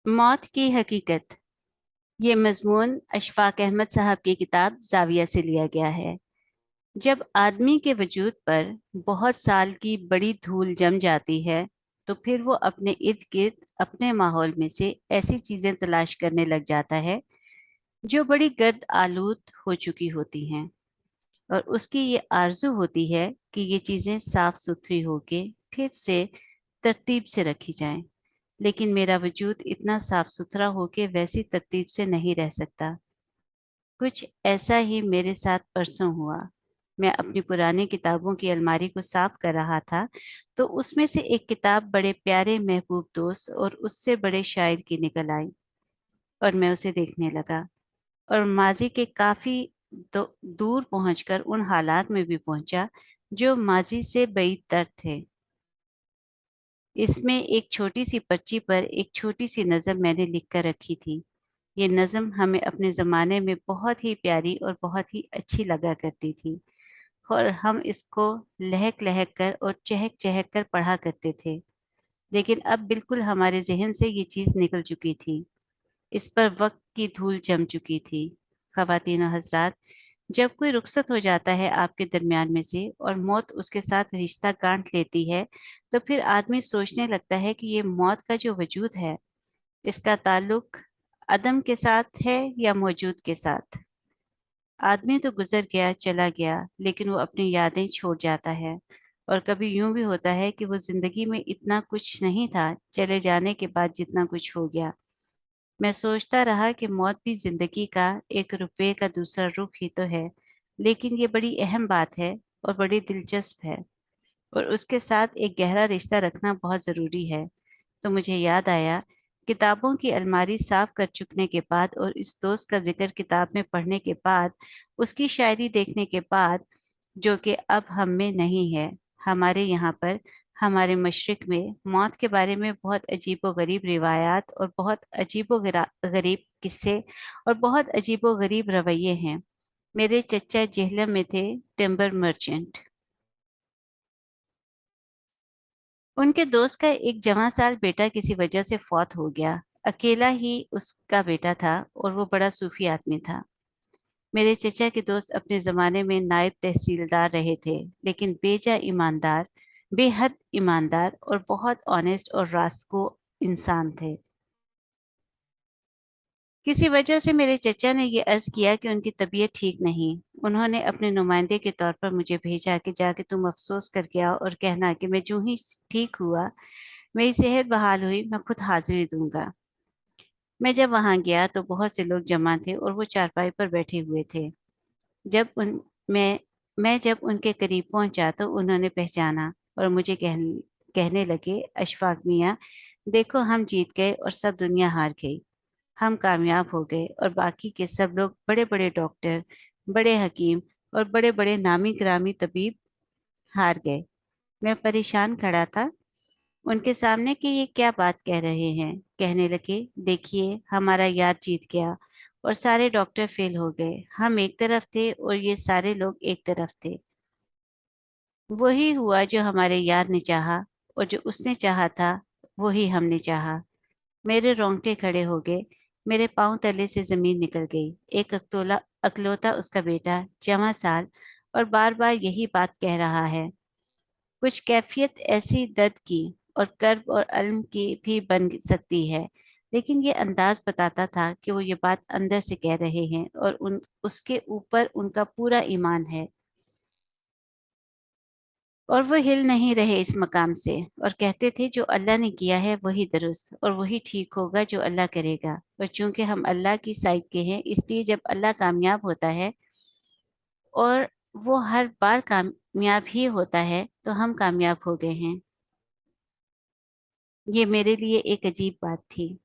मौत की हकीकत। ये मजमून अशफाक अहमद साहब की किताब जाविया से लिया गया है। जब आदमी के वजूद पर बहुत साल की बड़ी धूल जम जाती है तो फिर वो अपने इर्द गिर्द अपने माहौल में से ऐसी चीजें तलाश करने लग जाता है जो बड़ी गर्द आलूद हो चुकी होती हैं, और उसकी ये आरजू होती है कि ये चीजें साफ सुथरी होके फिर से तरतीब से रखी जाएं। लेकिन मेरा वजूद इतना साफ सुथरा हो के वैसी तरतीब से नहीं रह सकता। कुछ ऐसा ही मेरे साथ परसों हुआ। मैं अपनी पुरानी किताबों की अलमारी को साफ कर रहा था तो उसमें से एक किताब बड़े प्यारे महबूब दोस्त और उससे बड़े शायर की निकल आई, और मैं उसे देखने लगा और माजी के काफी दूर पहुंचकर उन हालात में भी पहुंचा जो माजी से बई तर थे। इसमें एक छोटी सी पर्ची पर एक छोटी सी नज़म मैंने लिख कर रखी थी। ये नज़म हमें अपने ज़माने में बहुत ही प्यारी और बहुत ही अच्छी लगा करती थी, और हम इसको लहक लहक कर और चहक चहक कर पढ़ा करते थे। लेकिन अब बिल्कुल हमारे जहन से ये चीज़ निकल चुकी थी। इस पर वक्त की धूल जम चुकी थी। ख़वातीन और हज़रात, जब कोई रुखसत हो जाता है आपके दरमियान में से और मौत उसके साथ रिश्ता गांठ लेती है, तो फिर आदमी सोचने लगता है कि ये मौत का जो वजूद है, इसका ताल्लुक अदम के साथ है या मौजूद के साथ। आदमी तो गुजर गया चला गया, लेकिन वो अपनी यादें छोड़ जाता है। और कभी यूं भी होता है कि वो जिंदगी में इतना कुछ नहीं था, चले जाने के बाद जितना कुछ हो गया। मैं सोचता रहा कि मौत भी जिंदगी का एक रुपये का दूसरा रुख ही तो है, लेकिन ये बड़ी अहम बात है और बड़ी दिलचस्प है, और उसके साथ एक गहरा रिश्ता रखना बहुत ज़रूरी है। तो मुझे याद आया, किताबों की अलमारी साफ कर चुकने के बाद और इस दोस्त का जिक्र किताब में पढ़ने के बाद, उसकी शायरी देखने के बाद, जो कि अब हम में नहीं है। हमारे यहाँ पर, हमारे मशरक में मौत के बारे में बहुत अजीबो गरीब रिवायात और बहुत अजीबो गरीब किस्से और बहुत अजीबो गरीब रवैये हैं। मेरे चचा जेहलम में थे, टिम्बर मर्चेंट। उनके दोस्त का एक जवां साल बेटा किसी वजह से फौत हो गया। अकेला ही उसका बेटा था और वो बड़ा सूफी आदमी था। मेरे चचा के दोस्त अपने जमाने में नायब तहसीलदार रहे थे, लेकिन बेजा ईमानदार, बेहद ईमानदार और बहुत ऑनेस्ट और रास्तगो इंसान थे। किसी वजह से मेरे चचा ने ये अर्ज किया कि उनकी तबीयत ठीक नहीं। उन्होंने अपने नुमाइंदे के तौर पर मुझे भेजा कि जाके तुम अफसोस करके आओ और कहना कि मैं जो ही ठीक हुआ, मेरी सेहत बहाल हुई, मैं खुद हाजिरी दूंगा। मैं जब वहां गया तो बहुत से लोग जमा थे और वो चारपाई पर बैठे हुए थे। जब उन मैं मैं जब उनके करीब पहुंचा तो उन्होंने पहचाना और मुझे कहने लगे, अशफाक मियाँ, देखो हम जीत गए और सब दुनिया हार गई। हम कामयाब हो गए और बाकी के सब लोग बड़े बड़े डॉक्टर, बड़े हकीम और बड़े बड़े नामी गिरामी तबीब हार गए। मैं परेशान खड़ा था उनके सामने कि ये क्या बात कह रहे हैं। कहने लगे, देखिए हमारा यार जीत गया और सारे डॉक्टर फेल हो गए। हम एक तरफ थे और ये सारे लोग एक तरफ थे। वही हुआ जो हमारे यार ने चाहा, और जो उसने चाहा था वही हमने चाहा। मेरे रोंगटे खड़े हो गए। मेरे पांव तले से जमीन निकल गई। एक अकलौता उसका बेटा, जवां साल, और बार बार यही बात कह रहा है। कुछ कैफियत ऐसी दर्द की और कर्ब और अलम की भी बन सकती है, लेकिन ये अंदाज बताता था कि वो ये बात अंदर से कह रहे हैं और उसके ऊपर उनका पूरा ईमान है, और वो हिल नहीं रहे इस मकाम से। और कहते थे जो अल्लाह ने किया है वही दुरुस्त और वही ठीक होगा जो अल्लाह करेगा। और चूंकि हम अल्लाह की साइड के हैं, इसलिए जब अल्लाह कामयाब होता है, और वो हर बार कामयाब ही होता है, तो हम कामयाब हो गए हैं। ये मेरे लिए एक अजीब बात थी।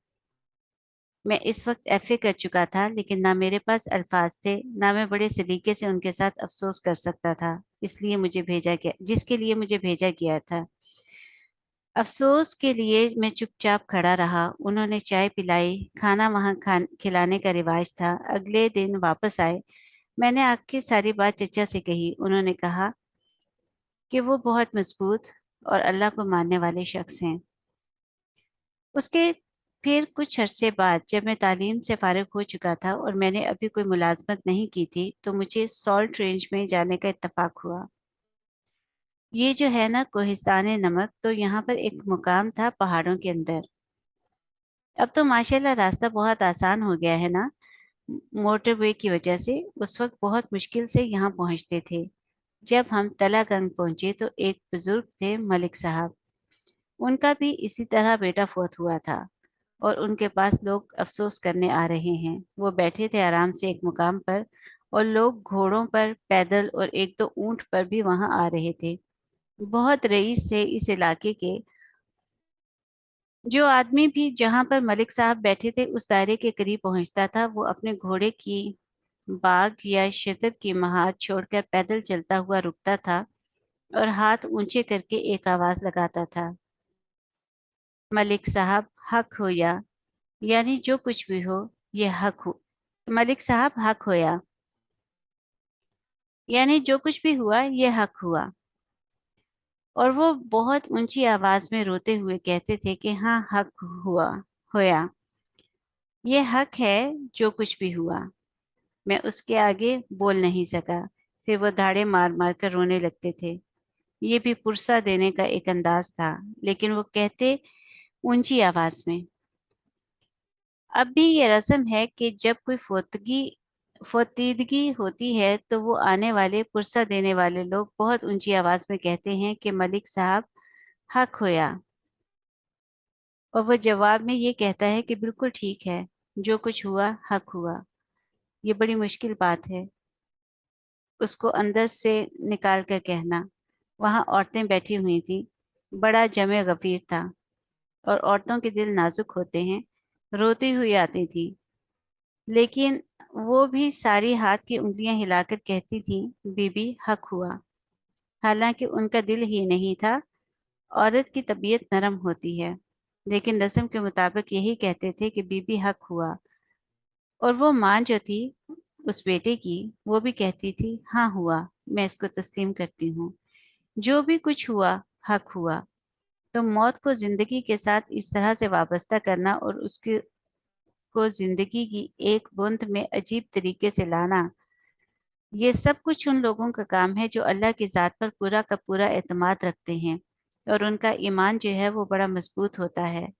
मैं इस वक्त एफए कर चुका था, लेकिन ना मेरे पास अल्फाज थे, ना मैं बड़े सलीके से उनके साथ अफसोस कर सकता था। इसलिए मुझे भेजा गया जिसके लिए मुझे भेजा गया था। अफसोस के लिए मैं चुपचाप खड़ा रहा। उन्होंने चाय पिलाई, खाना वहां खिलाने का रिवाज था। अगले दिन वापस आए। मैंने आके सारी बात चचा से कही। उन्होंने कहा कि वो बहुत मजबूत और अल्लाह को मानने वाले शख्स हैं। उसके फिर कुछ अरसे बाद जब मैं तालीम से फारिग हो चुका था और मैंने अभी कोई मुलाजमत नहीं की थी, तो मुझे सॉल्ट रेंज में जाने का इत्तेफाक हुआ। ये जो है ना कोहिस्तान नमक, तो यहाँ पर एक मुकाम था पहाड़ों के अंदर। अब तो माशाल्लाह रास्ता बहुत आसान हो गया है ना, मोटरवे की वजह से। उस वक्त बहुत मुश्किल से यहाँ पहुँचते थे। जब हम तलागंग पहुंचे तो एक बुजुर्ग थे, मलिक साहब। उनका भी इसी तरह बेटा फौत हुआ था और उनके पास लोग अफसोस करने आ रहे हैं। वो बैठे थे आराम से एक मुकाम पर, और लोग घोड़ों पर, पैदल और एक दो ऊंट पर भी वहां आ रहे थे। बहुत रईस से इस इलाके के जो आदमी भी जहां पर मलिक साहब बैठे थे उस दायरे के करीब पहुंचता था, वो अपने घोड़े की बाग या शतर की महार छोड़कर पैदल चलता हुआ रुकता था और हाथ ऊंचे करके एक आवाज लगाता था, मलिक साहब हक हो यानी जो कुछ भी हो, ये हक हो। मलिक साहब हक होया, यानी जो कुछ भी हुआ ये हक हुआ। और वो बहुत ऊंची आवाज में रोते हुए कहते थे कि हाँ, हक हुआ, होया, ये हक है, जो कुछ भी हुआ। मैं उसके आगे बोल नहीं सका। फिर वो धाड़े मार मार कर रोने लगते थे। ये भी पुरसा देने का एक अंदाज था, लेकिन वो कहते ऊंची आवाज में। अब भी ये रस्म है कि जब कोई फोतीदगी होती है तो वो आने वाले पुरसा देने वाले लोग बहुत ऊंची आवाज में कहते हैं कि मलिक साहब हक होया। और वो जवाब में ये कहता है कि बिल्कुल ठीक है, जो कुछ हुआ हक हुआ। ये बड़ी मुश्किल बात है उसको अंदर से निकाल कर कहना। वहां औरतें बैठी हुई थी। बड़ा जमे गफीर था, और औरतों के दिल नाजुक होते हैं। रोती हुई आती थी, लेकिन वो भी सारी हाथ की उंगलियां हिलाकर कहती थी, बीबी हक हुआ। हालांकि उनका दिल ही नहीं था। औरत की तबीयत नरम होती है, लेकिन रस्म के मुताबिक यही कहते थे कि बीबी हक हुआ। और वो माँ जो थी उस बेटे की, वो भी कहती थी, हाँ हुआ, मैं इसको तस्लीम करती हूँ। जो भी कुछ हुआ हक हुआ। तो मौत को जिंदगी के साथ इस तरह से वाबस्ता करना और उसके को जिंदगी की एक बूंद में अजीब तरीके से लाना, ये सब कुछ उन लोगों का काम है जो अल्लाह की ज़ात पर पूरा का पूरा एतमाद रखते हैं, और उनका ईमान जो है वो बड़ा मजबूत होता है।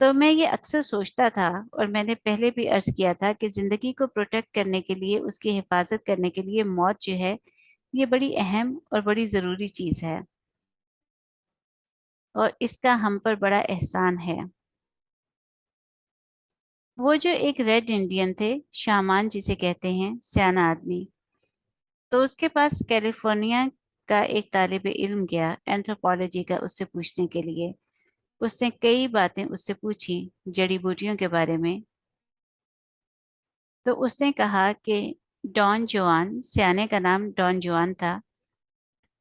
तो मैं ये अक्सर सोचता था, और मैंने पहले भी अर्ज किया था, कि जिंदगी को प्रोटेक्ट करने के लिए, उसकी हिफाजत करने के लिए मौत जो है ये बड़ी अहम और बड़ी ज़रूरी चीज़ है, और इसका हम पर बड़ा एहसान है। वो जो एक रेड इंडियन थे, शामान जिसे कहते हैं, सियाना आदमी, तो उसके पास कैलिफोर्निया का एक तालिब इल्म गया एंथ्रोपोलॉजी का उससे पूछने के लिए। उसने कई बातें उससे पूछी जड़ी बूटियों के बारे में। तो उसने कहा कि डॉन जुआन, सियाने का नाम डॉन जुआन था,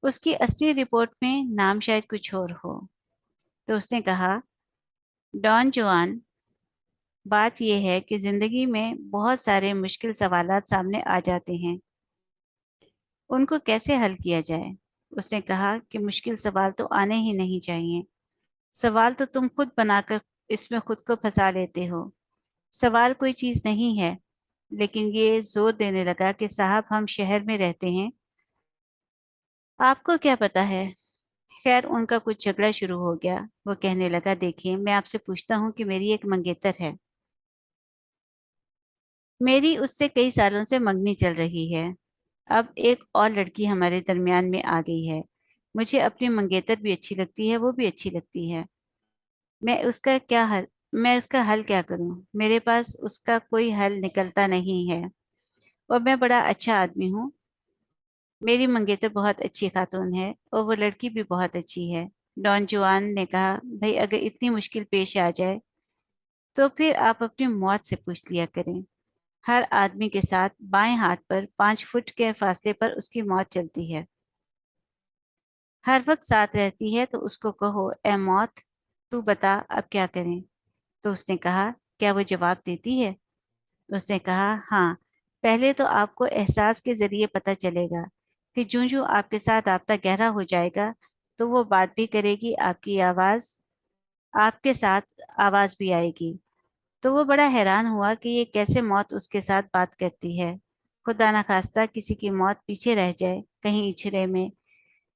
उसकी असली रिपोर्ट में नाम शायद कुछ और हो। तो उसने कहा, डॉन जुआन, बात यह है कि जिंदगी में बहुत सारे मुश्किल सवालात सामने आ जाते हैं, उनको कैसे हल किया जाए। उसने कहा कि मुश्किल सवाल तो आने ही नहीं चाहिए। सवाल तो तुम खुद बनाकर इसमें खुद को फंसा लेते हो। सवाल कोई चीज नहीं है। लेकिन ये जोर देने लगा कि साहब, हम शहर में रहते हैं, आपको क्या पता है। खैर, उनका कुछ झगड़ा शुरू हो गया। वो कहने लगा, देखिए, मैं आपसे पूछता हूँ कि मेरी एक मंगेतर है। मेरी उससे कई सालों से मंगनी चल रही है। अब एक और लड़की हमारे दरमियान में आ गई है। मुझे अपनी मंगेतर भी अच्छी लगती है, वो भी अच्छी लगती है। मैं उसका क्या हल मैं उसका हल क्या करूं? मेरे पास उसका कोई हल निकलता नहीं है। और मैं बड़ा अच्छा आदमी हूँ। मेरी मंगेतर बहुत अच्छी खातून है, और वो लड़की भी बहुत अच्छी है। डॉन जुआन ने कहा, भाई, अगर इतनी मुश्किल पेश आ जाए तो फिर आप अपनी मौत से पूछ लिया करें। हर आदमी के साथ बाएं हाथ पर 5 फुट के फासले पर उसकी मौत चलती है। हर वक्त साथ रहती है, तो उसको कहो, ए मौत, तू बता अब क्या करें। तो उसने कहा, क्या वो जवाब देती है? उसने कहा, हाँ। पहले तो आपको एहसास के जरिए पता चलेगा, फिर जूं जूं आपके साथ राब्ता गहरा हो जाएगा तो वो बात भी करेगी, आपकी आवाज आपके साथ आवाज भी आएगी। तो वो बड़ा हैरान हुआ कि ये कैसे मौत उसके साथ बात करती है। खुदा ना खास्ता किसी की मौत पीछे रह जाए, कहीं इछरे में,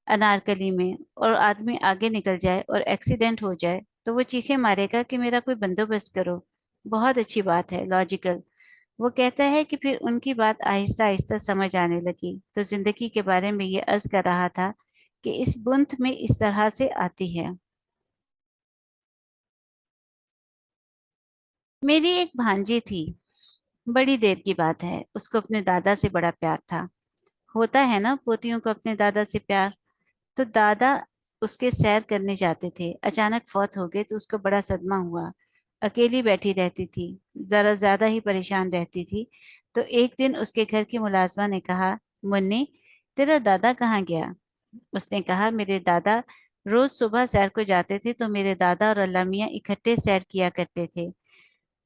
अनारकली में, और आदमी आगे निकल जाए और एक्सीडेंट हो जाए, तो वो चीखे मारेगा कि मेरा कोई बंदोबस्त करो। बहुत अच्छी बात है, लॉजिकल। वो कहता है कि फिर उनकी बात आहिस्ता आहिस्ता समझ आने लगी, तो जिंदगी के बारे में ये अर्ज कर रहा था कि इस बुंत में इस तरह से आती है। मेरी एक भांजी थी। बड़ी देर की बात है, उसको अपने दादा से बड़ा प्यार था। होता है ना पोतियों को अपने दादा से प्यार। तो दादा उसके सैर करने जाते थे, अचानक फौत हो गए तो उसको बड़ा सदमा हुआ। अकेली बैठी रहती थी, जरा ज्यादा ही परेशान रहती थी। तो एक दिन उसके घर की मुलाजमा ने कहा, मुन्नी, तेरा दादा कहाँ गया? उसने कहा, मेरे दादा रोज सुबह सैर को जाते थे, तो मेरे दादा और अल्लाह मियाँ इकट्ठे सैर किया करते थे।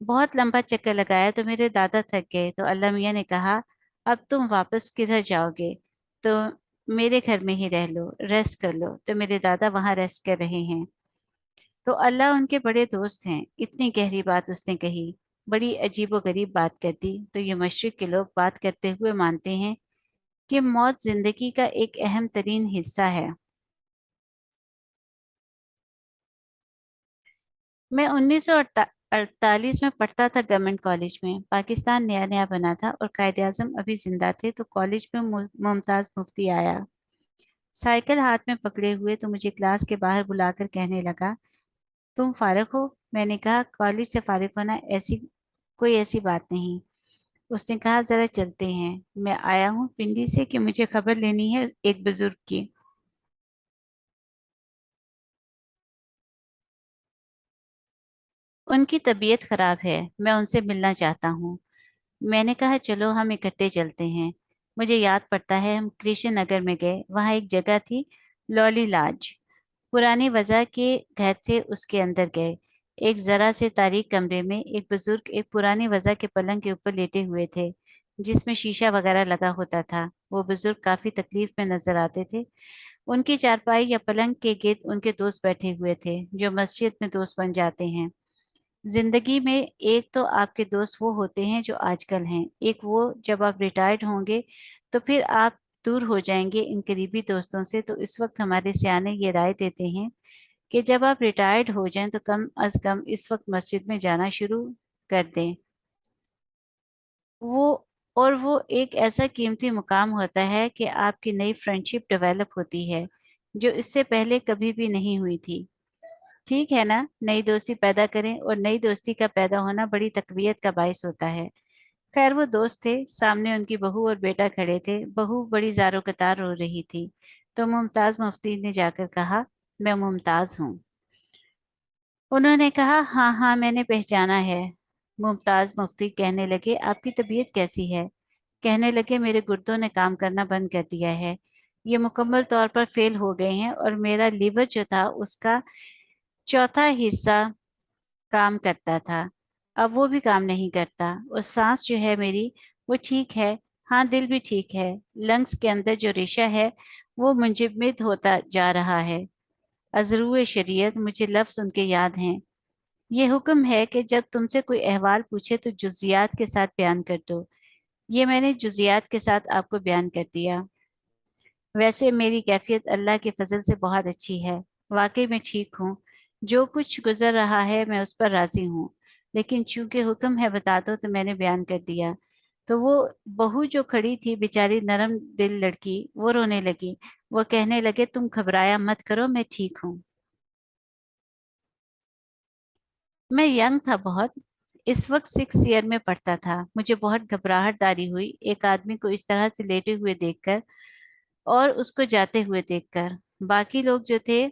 बहुत लंबा चक्कर लगाया तो मेरे दादा थक गए, तो अल्लाह मियाँ ने कहा, अब तुम वापस किधर जाओगे? तो मेरे घर में ही रह लो, रेस्ट कर लो। तो मेरे दादा वहां रेस्ट कर रहे हैं। तो अल्लाह उनके बड़े दोस्त हैं। इतनी गहरी बात उसने कही, बड़ी अजीबो गरीब बात कर दी। तो ये मशरिक के लोग बात करते हुए मानते हैं कि मौत जिंदगी का एक अहम तरीन हिस्सा है। मैं 1948 में पढ़ता था गवर्नमेंट कॉलेज में। पाकिस्तान नया नया बना था और कायदे आजम अभी जिंदा थे, तो कॉलेज में मुमताज मुफ्ती आया, साइकिल हाथ में पकड़े हुए, तो मुझे क्लास के बाहर बुलाकर कहने लगा, तुम फारिग हो? मैंने कहा, कॉलेज से फारिग होना ऐसी बात नहीं। उसने कहा, जरा चलते हैं, मैं आया हूँ पिंडी से कि मुझे खबर लेनी है एक बुजुर्ग की। उनकी तबीयत खराब है, मैं उनसे मिलना चाहता हूँ। मैंने कहा, चलो हम इकट्ठे चलते हैं। मुझे याद पड़ता है, हम कृष्ण नगर में गए, वहाँ एक जगह थी, लॉली लाज। पुरानी वजह के घर थे, उसके अंदर गए। एक जरा से तारीक कमरे में एक बुजुर्ग एक पुरानी वजह के पलंग के ऊपर लेटे हुए थे, जिसमें शीशा वगैरह लगा होता था। वो बुजुर्ग काफी तकलीफ में नजर आते थे। उनकी चारपाई या पलंग के गिर्द उनके दोस्त बैठे हुए थे, जो मस्जिद में दोस्त बन जाते हैं। जिंदगी में एक तो आपके दोस्त वो होते हैं जो आजकल हैं, एक वो जब आप रिटायर्ड होंगे, तो फिर आप दूर हो जाएंगे इन करीबी दोस्तों से। तो इस वक्त हमारे सियाने ये राय देते हैं कि जब आप रिटायर्ड हो जाएं तो कम अज कम इस वक्त मस्जिद में जाना शुरू कर दें। वो वो एक ऐसा कीमती मुकाम होता है कि आपकी नई फ्रेंडशिप डेवलप होती है, जो इससे पहले कभी भी नहीं हुई थी। ठीक है ना, नई दोस्ती पैदा करें, और नई दोस्ती का पैदा होना बड़ी तकवीत का बायस होता है। खैर, वो दोस्त थे, सामने उनकी बहू और बेटा खड़े थे। बहू बड़ी ज़ारो कतार रो रही थी। तो मुमताज मुफ्ती ने जाकर कहा, मैं मुमताज हूँ। उन्होंने कहा, हाँ हाँ, मैंने पहचाना है। मुमताज मुफ्ती कहने लगे, आपकी तबीयत कैसी है? कहने लगे, मेरे गुर्दों ने काम करना बंद कर दिया है, ये मुकम्मल तौर पर फेल हो गए हैं, और मेरा लीवर जो था उसका चौथा हिस्सा काम करता था, अब वो भी काम नहीं करता। और सांस जो है मेरी, वो ठीक है। हाँ, दिल भी ठीक है। लंग्स के अंदर जो रेशा है वो मुंजमद होता जा रहा है। अजरूए शरीयत, मुझे लफ्ज उनके याद हैं। ये हुक्म है कि जब तुमसे कोई अहवाल पूछे तो जुजियात के साथ बयान कर दो। ये मैंने जुजियात के साथ आपको बयान कर दिया। वैसे मेरी कैफियत अल्लाह के फजल से बहुत अच्छी है। वाकई में ठीक हूँ। जो कुछ गुजर रहा है मैं उस पर राजी हूँ, लेकिन चूंकि हुक्म है बता दो, तो मैंने बयान कर दिया। तो वो बहू जो खड़ी थी, बेचारी नरम दिल लड़की, वो रोने लगी। वो कहने लगे, तुम घबराया मत करो, मैं ठीक हूँ। मैं यंग था बहुत। इस वक्त 6 ईयर में पढ़ता था। मुझे बहुत घबराहट तारी हुई एक आदमी को इस तरह से लेटे हुए देखकर, और उसको जाते हुए देखकर। बाकी लोग जो थे,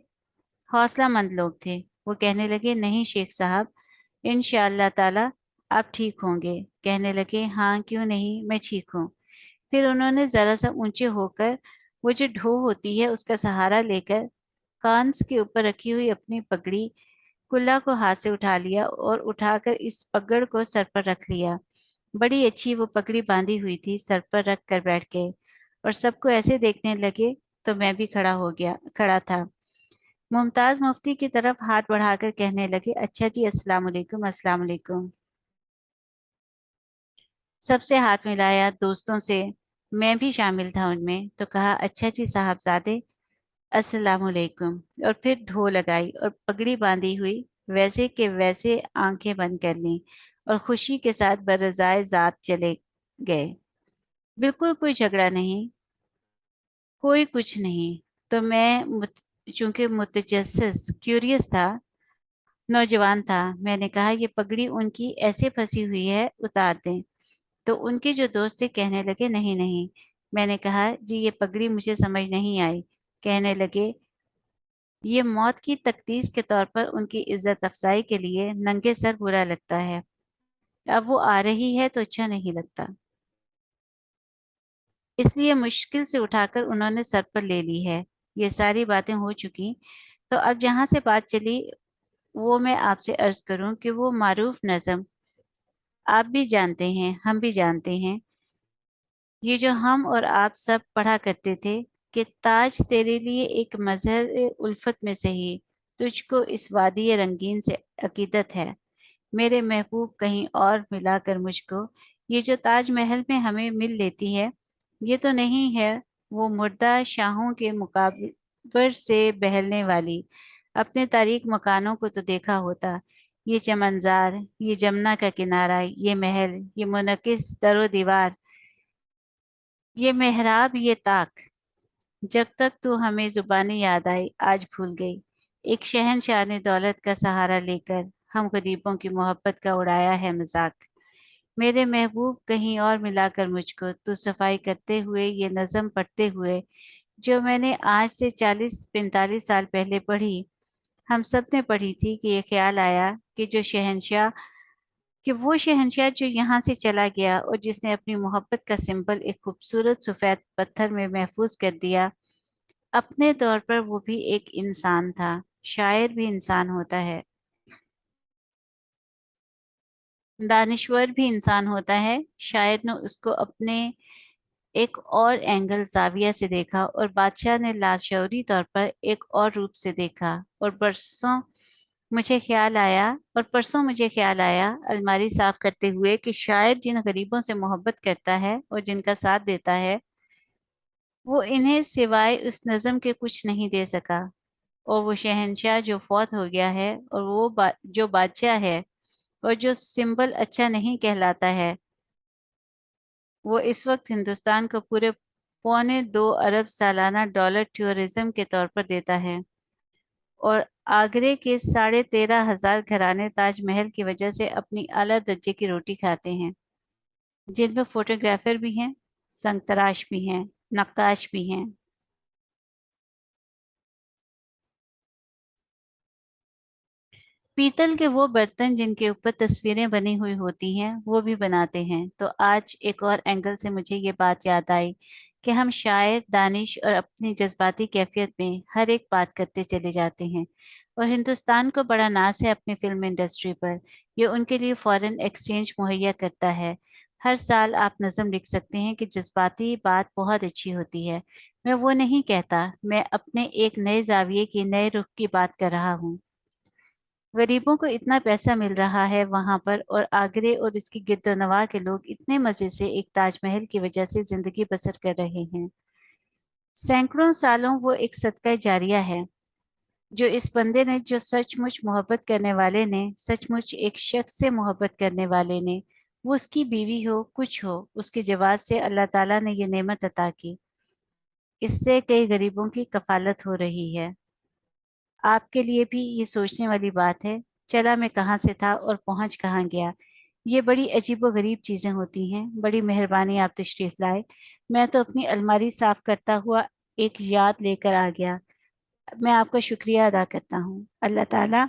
हौसलामंद लोग थे। वो कहने लगे, नहीं शेख साहब, इंशाअल्लाह ताला आप ठीक होंगे। कहने लगे, हाँ क्यों नहीं, मैं ठीक हूँ। फिर उन्होंने जरा सा ऊंचे होकर, वो जो ढो होती है उसका सहारा लेकर, कांस के ऊपर रखी हुई अपनी पगड़ी कुल्ला को हाथ से उठा लिया, और उठाकर इस पगड़ को सर पर रख लिया। बड़ी अच्छी वो पगड़ी बांधी हुई थी, सर पर रख कर बैठ गए, और सबको ऐसे देखने लगे। तो मैं भी खड़ा था। मुमताज मुफ्ती की तरफ हाथ बढ़ाकर कहने लगे, अच्छा जी, अस्सलाम वालेकुम, अस्सलाम वालेकुम। सबसे हाथ मिलाया, दोस्तों से, मैं भी शामिल था उनमें, तो कहा, अच्छा जी साहबजादे, अस्सलाम वालेकुम। और फिर ढो लगाई और पगड़ी बांधी हुई वैसे के वैसे आंखें बंद कर लीं और खुशी के साथ बरजाए जात चले गए। बिल्कुल कोई झगड़ा नहीं, कोई कुछ नहीं। तो मैं चूंकि मुतजस्सिस क्यूरियस था, नौजवान था, मैंने कहा, ये पगड़ी उनकी ऐसे फंसी हुई है, उतार दें। तो उनके जो दोस्त थे कहने लगे, नहीं नहीं। मैंने कहा, जी ये पगड़ी मुझे समझ नहीं आई। कहने लगे, ये मौत की तकदीस के तौर पर उनकी इज्जत अफजाई के लिए नंगे सर बुरा लगता है। अब वो आ रही है तो अच्छा नहीं लगता, इसलिए मुश्किल से उठाकर उन्होंने सर पर ले ली है। ये सारी बातें हो चुकी, तो अब जहां से बात चली वो मैं आपसे अर्ज करूं कि वो मारूफ नज़म आप भी जानते हैं, हम भी जानते हैं, ये जो हम और आप सब पढ़ा करते थे कि ताज तेरे लिए एक मजहर उल्फत में से ही तुझको इस वादी रंगीन से अकीदत है, मेरे महबूब कहीं और मिलाकर मुझको, ये जो ताजमहल में हमें मिल लेती है, ये तो नहीं है वो मुर्दा शाहों के मुकाबर से बहलने वाली। अपने तारीक मकानों को तो देखा होता, ये चमनजार, ये जमुना का किनारा, ये महल, ये मुनकिस दरो दीवार, ये मेहराब, ये ताक, जब तक तू हमें जुबानी याद आई आज भूल गई। एक शहंशाह ने दौलत का सहारा लेकर हम गरीबों की मोहब्बत का उड़ाया है मजाक, मेरे महबूब कहीं और मिलाकर मुझको, तू सफाई करते हुए ये नज़म पढ़ते हुए जो मैंने आज से 40-45 साल पहले पढ़ी, हम सब ने पढ़ी थी, कि ये ख्याल आया कि जो शहंशाह, कि वो शहंशाह जो यहाँ से चला गया और जिसने अपनी मोहब्बत का सिंबल एक खूबसूरत सफेद पत्थर में महफूज कर दिया, अपने तौर पर वो भी एक इंसान था। शायर भी इंसान होता है, दानिश्वर भी इंसान होता है। शायर ने उसको अपने एक और एंगल जाविया से देखा और बादशाह ने लाशौरी तौर पर एक और रूप से देखा। और परसों मुझे ख्याल आया अलमारी साफ करते हुए कि शायद जिन गरीबों से मोहब्बत करता है और जिनका साथ देता है, वो इन्हें सिवाय उस नज़म के कुछ नहीं दे सका। और वो शहंशाह जो फौत हो गया है, और वो जो बादशाह है और जो सिंबल अच्छा नहीं कहलाता है, वो इस वक्त हिंदुस्तान को पूरे $2.25 अरब सालाना डॉलर टूरिज्म के तौर पर देता है। और आगरे के 13,500 घराने ताजमहल की वजह से अपनी आला दर्जे की रोटी खाते हैं, जिनमें फोटोग्राफर भी हैं, संगतराश भी हैं, नक्काश भी हैं। पीतल के वो बर्तन जिनके ऊपर तस्वीरें बनी हुई होती हैं, वो भी बनाते हैं। तो आज एक और एंगल से मुझे ये बात याद आई कि हम शायर, दानिश और अपनी जज्बाती कैफियत में हर एक बात करते चले जाते हैं। और हिंदुस्तान को बड़ा नाज है अपनी फिल्म इंडस्ट्री पर, ये उनके लिए फॉरेन एक्सचेंज मुहैया करता है। हर साल आप नज़म लिख सकते हैं कि जज्बाती बात बहुत अच्छी होती है। मैं वो नहीं कहता, मैं अपने एक नए जाविये की, नए रुख की बात कर रहा हूँ। गरीबों को इतना पैसा मिल रहा है वहां पर, और आगरे और इसकी गिरदोनवा के लोग इतने मजे से एक ताजमहल की वजह से जिंदगी बसर कर रहे हैं। सैकड़ों सालों वो एक सदका जारिया है, जो इस बंदे ने, जो सचमुच मोहब्बत करने वाले ने, सचमुच एक शख्स से मोहब्बत करने वाले ने, वो उसकी बीवी हो, कुछ हो, उसके जवाब से अल्लाह ताला ने ये नेमत अता की। इससे कई गरीबों की कफालत हो रही है। आपके लिए भी ये सोचने वाली बात है, चला मैं कहाँ से था और पहुंच कहाँ गया। ये बड़ी अजीबो गरीब चीजें होती हैं। बड़ी मेहरबानी आप तशरीफ लाए। मैं तो अपनी अलमारी साफ करता हुआ एक याद लेकर आ गया। मैं आपका शुक्रिया अदा करता हूँ। अल्लाह ताला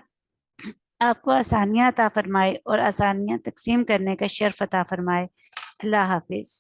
आपको आसानियां अता फरमाए और आसानियां तकसीम करने का शर्फ अता फरमाए। अल्लाह हाफिज।